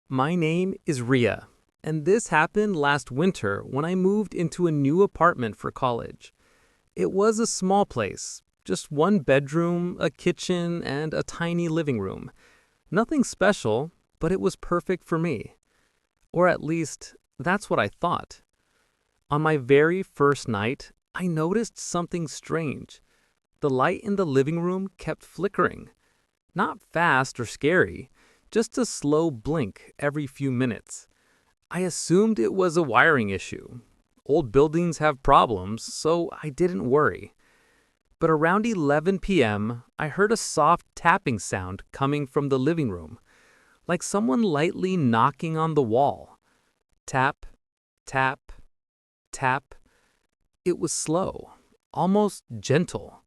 My name is Rhea, and this happened last winter when I moved into a new apartment for college. It was a small place, just one bedroom, a kitchen, and a tiny living room. Nothing special, but it was perfect for me. Or at least, that's what I thought. On my very first night, I noticed something strange. The light in the living room kept flickering. Not fast or scary, just a slow blink every few minutes. I assumed it was a wiring issue. Old buildings have problems, so I didn't worry. But around 11 p.m., I heard a soft tapping sound coming from the living room, like someone lightly knocking on the wall. Tap, tap, tap. It was slow, almost gentle.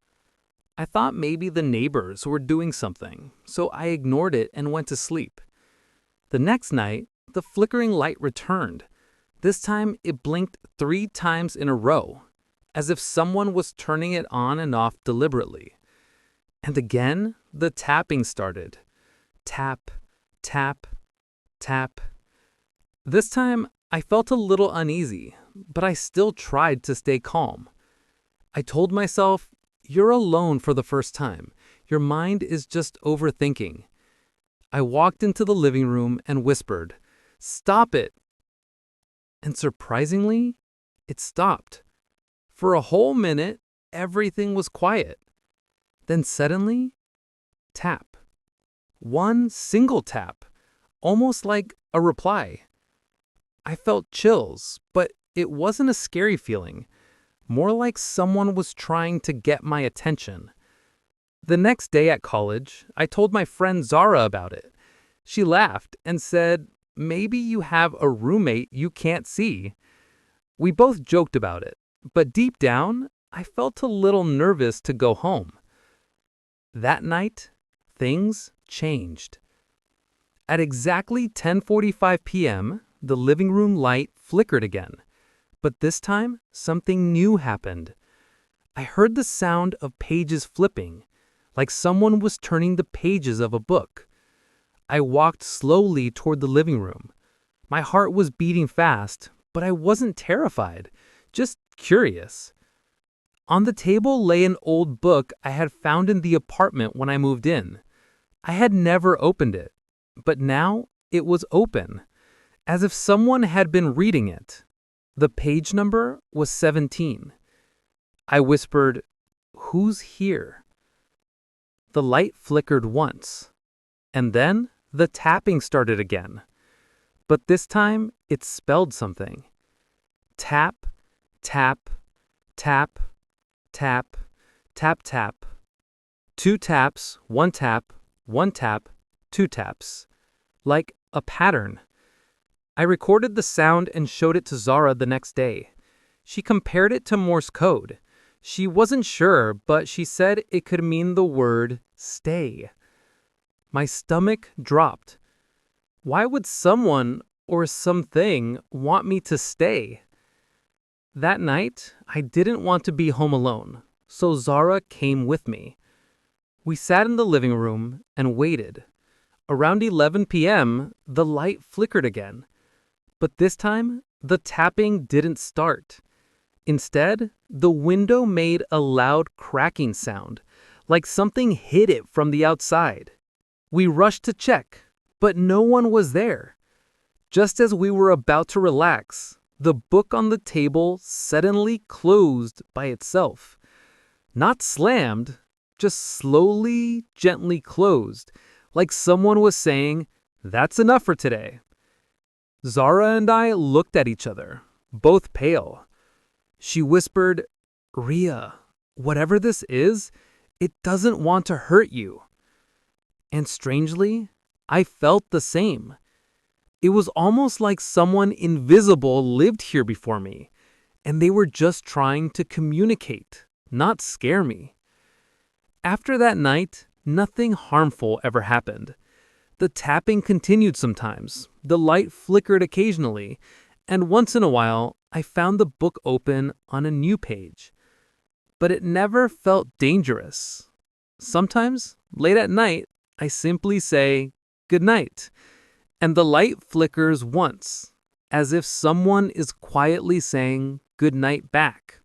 I thought maybe the neighbors were doing something, so I ignored it and went to sleep. The next night, the flickering light returned. This time, it blinked 3 times in a row, as if someone was turning it on and off deliberately. And again, the tapping started. Tap, tap, tap. This time, I felt a little uneasy, but I still tried to stay calm. I told myself, "You're alone for the first time. Your mind is just overthinking." I walked into the living room and whispered, "Stop it!" And surprisingly, it stopped. For a whole minute, everything was quiet. Then suddenly, tap. One single tap, almost like a reply. I felt chills, but it wasn't a scary feeling. More like someone was trying to get my attention. The next day at college, I told my friend Zara about it. She laughed and said, "Maybe you have a roommate you can't see." We both joked about it, but deep down, I felt a little nervous to go home. That night, things changed. At exactly 10:45 p.m., the living room light flickered again. But this time, something new happened. I heard the sound of pages flipping, like someone was turning the pages of a book. I walked slowly toward the living room. My heart was beating fast, but I wasn't terrified, just curious. On the table lay an old book I had found in the apartment when I moved in. I had never opened it, but now it was open, as if someone had been reading it. The page number was 17. I whispered, "Who's here?" The light flickered once, and then the tapping started again. But this time, it spelled something. Tap, tap, tap, tap, tap, tap. 2 taps, 1 tap, 1 tap, 2 taps. Like a pattern. I recorded the sound and showed it to Zara the next day. She compared it to Morse code. She wasn't sure, but she said it could mean the word stay. My stomach dropped. Why would someone or something want me to stay? That night, I didn't want to be home alone, so Zara came with me. We sat in the living room and waited. Around 11 p.m., the light flickered again. But this time, the tapping didn't start. Instead, the window made a loud cracking sound, like something hit it from the outside. We rushed to check, but no one was there. Just as we were about to relax, the book on the table suddenly closed by itself. Not slammed, just slowly, gently closed, like someone was saying, "That's enough for today." Zara and I looked at each other, both pale. She whispered, "Rhea, whatever this is, it doesn't want to hurt you." And strangely, I felt the same. It was almost like someone invisible lived here before me, and they were just trying to communicate, not scare me. After that night, nothing harmful ever happened. The tapping continued sometimes, the light flickered occasionally, and once in a while, I found the book open on a new page. But it never felt dangerous. Sometimes, late at night, I simply say, "Good night," And the light flickers once, as if someone is quietly saying good night back.